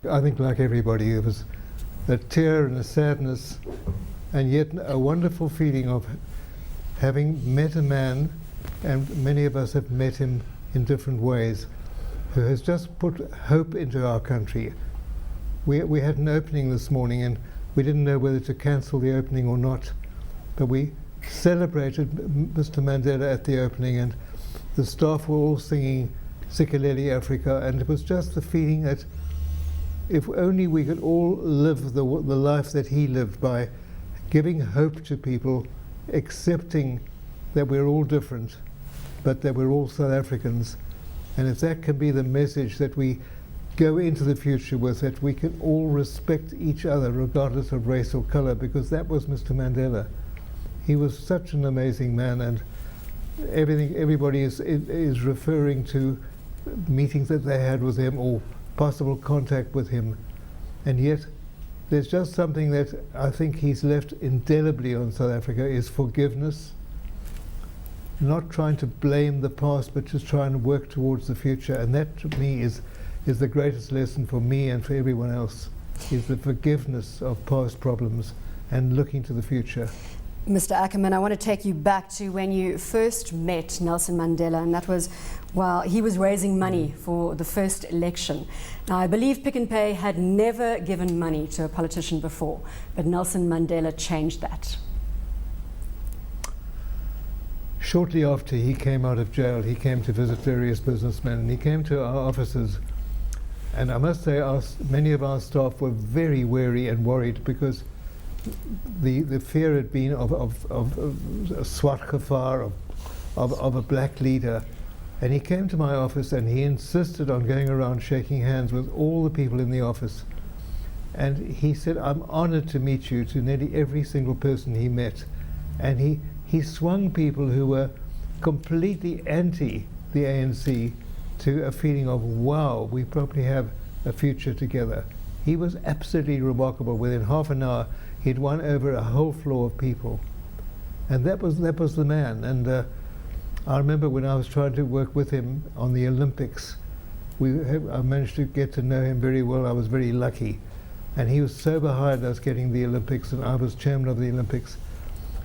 I think like everybody, there was a tear and a sadness, and yet a wonderful feeling of having met a man, and many of us have met him in different ways, who has just put hope into our country. We had an opening this morning, and we didn't know whether to cancel the opening or not, but we celebrated Mr. Mandela at the opening, and the staff were all singing Sikeleli Africa, and it was just the feeling that if only we could all live the life that he lived, by giving hope to people, accepting that we're all different, but that we're all South Africans. And if that can be the message that we go into the future with, that we can all respect each other regardless of race or color, because that was Mr. Mandela. He was such an amazing man, and everybody is referring to meetings that they had with him or possible contact with him. And yet there's just something that I think he's left indelibly on South Africa, is forgiveness. Not trying to blame the past, but just trying to work towards the future. And that, to me, is the greatest lesson for me and for everyone else, is the forgiveness of past problems and looking to the future. Mr. Ackerman, I want to take you back to when you first met Nelson Mandela, and that was while he was raising money for the first election. Now, I believe Pick n Pay had never given money to a politician before, but Nelson Mandela changed that. Shortly after he came out of jail, he came to visit various businessmen, and he came to our offices. And I must say, many of our staff were very wary and worried, because the fear had been of a swart gevaar, of a black leader. And he came to my office, and he insisted on going around shaking hands with all the people in the office. And he said, "I'm honored to meet you," to nearly every single person he met. And he swung people who were completely anti the ANC to a feeling of, wow, we probably have a future together. He was absolutely remarkable. Within half an hour, he'd won over a whole floor of people. And that was the man. And I remember when I was trying to work with him on the Olympics, I managed to get to know him very well. I was very lucky. And he was so behind us getting the Olympics, and I was chairman of the Olympics.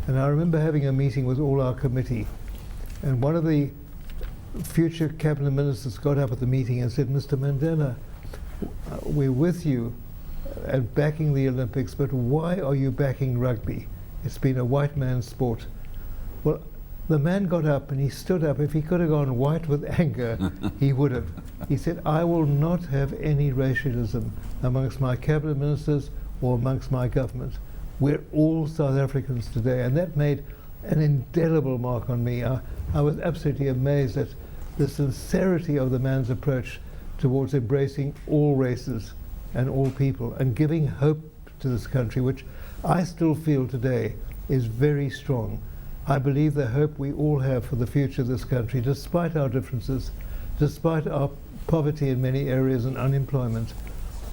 And I remember having a meeting with all our committee, and one of the future cabinet ministers got up at the meeting and said, "Mr. Mandela, we're with you and backing the Olympics, but why are you backing rugby? It's been a white man's sport." Well, the man got up and he stood up. If he could have gone white with anger, he would have. He said, "I will not have any racialism amongst my cabinet ministers or amongst my government. We're all South Africans today." And that made an indelible mark on me. I was absolutely amazed at the sincerity of the man's approach towards embracing all races and all people, and giving hope to this country, which I still feel today is very strong. I believe the hope we all have for the future of this country, despite our differences, despite our poverty in many areas and unemployment.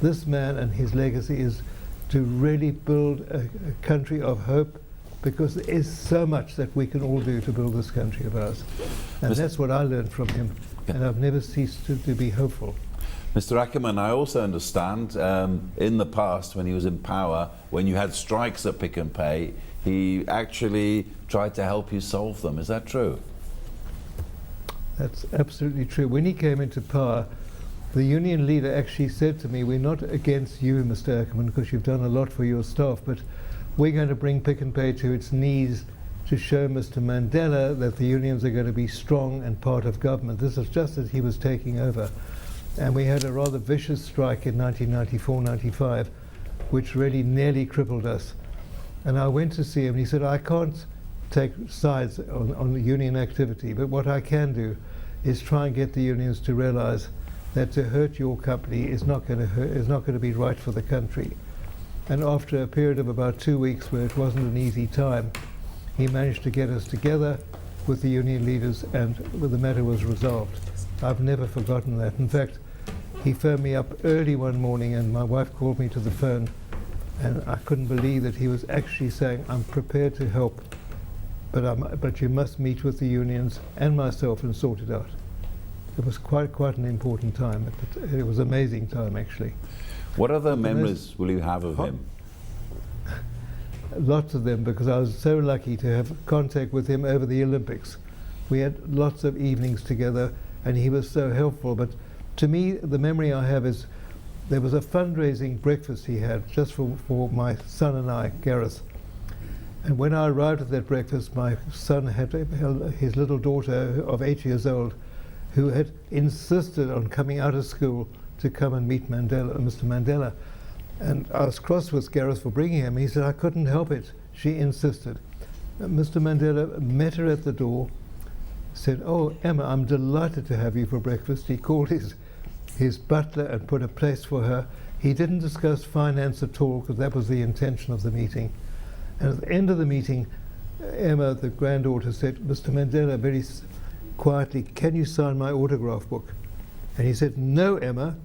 This man and his legacy is to really build a country of hope, because there is so much that we can all do to build this country of ours. And that's what I learned from him, and I've never ceased to be hopeful. Mr. Ackerman, I also understand in the past, when he was in power, when you had strikes at Pick n Pay, he actually tried to help you solve them. Is that true? That's absolutely true. When he came into power, the union leader actually said to me, "We're not against you, Mr. Ackerman, because you've done a lot for your staff, but we're going to bring Pick n Pay to its knees to show Mr. Mandela that the unions are going to be strong and part of government." This is just as he was taking over. And we had a rather vicious strike in 1994-95, which really nearly crippled us. And I went to see him, and he said, "I can't take sides on the union activity, but what I can do is try and get the unions to realize that to hurt your company is not going to be right for the country." And after a period of about 2 weeks, where it wasn't an easy time, he managed to get us together with the union leaders, and the matter was resolved. I've never forgotten that. In fact, he phoned me up early one morning, and my wife called me to the phone, and I couldn't believe that he was actually saying, "I'm prepared to help, but you must meet with the unions and myself and sort it out." it was quite an important time. It was an amazing time, actually. What other memories will you have of him? Lots of them, because I was so lucky to have contact with him over the Olympics. We had lots of evenings together, and he was so helpful. But to me, the memory I have is there was a fundraising breakfast he had just for my son and I, Gareth. And when I arrived at that breakfast, my son had his little daughter of 8 years old, who had insisted on coming out of school to come and meet Mr. Mandela. And I was cross with Gareth for bringing him. He said, I couldn't help it. She insisted. Mr. Mandela met her at the door, said, oh, Emma, I'm delighted to have you for breakfast. He called his butler and put a place for her. He didn't discuss finance at all, because that was the intention of the meeting. And at the end of the meeting, Emma, the granddaughter, said, Mr. Mandela, very quietly, can you sign my autograph book? And he said, no, Emma,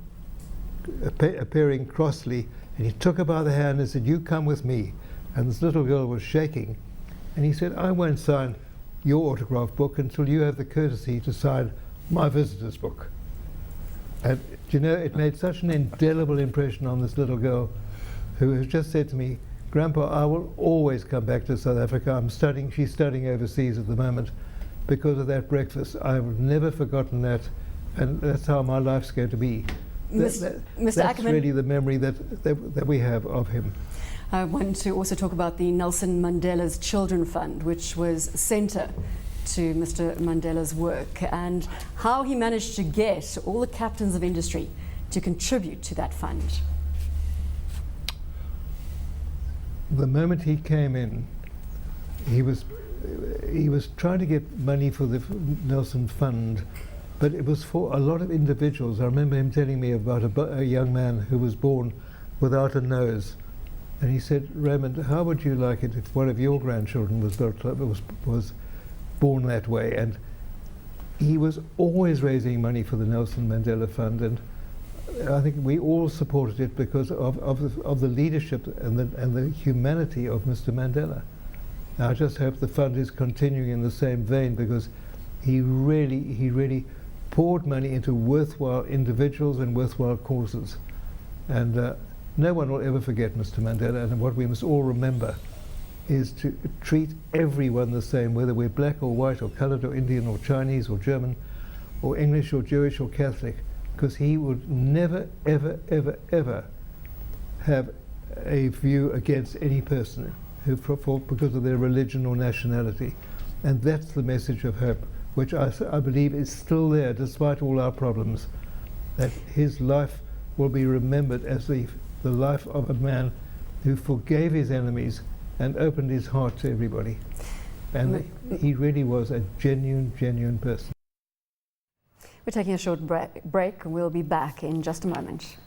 appearing crossly, and he took her by the hand and said, you come with me. And this little girl was shaking. And he said, I won't sign your autograph book until you have the courtesy to sign my visitor's book. And you know, it made such an indelible impression on this little girl, who has just said to me, Grandpa, I will always come back to South Africa. She's studying overseas at the moment because of that breakfast. I've never forgotten that, and that's how my life's going to be. Mr. That's Ackerman, really the memory that we have of him. I want to also talk about the Nelson Mandela's Children Fund, which was centre to Mr. Mandela's work, and how he managed to get all the captains of industry to contribute to that fund. The moment he came in, he was trying to get money for the Nelson Fund, but it was for a lot of individuals. I remember him telling me about a young man who was born without a nose, and he said, Raymond, how would you like it if one of your grandchildren was born that way? And he was always raising money for the Nelson Mandela Fund, and I think we all supported it because of the leadership and the humanity of Mr. Mandela. I just hope the fund is continuing in the same vein, because he really poured money into worthwhile individuals and worthwhile causes. And no one will ever forget Mr. Mandela, and what we must all remember is to treat everyone the same, whether we're black or white or coloured or Indian or Chinese or German or English or Jewish or Catholic, because he would never, ever, ever, ever have a view against any person because of their religion or nationality. And that's the message of hope, which I believe is still there despite all our problems, that his life will be remembered as the life of a man who forgave his enemies and opened his heart to everybody. And he really was a genuine person. We're taking a short break. We'll be back in just a moment.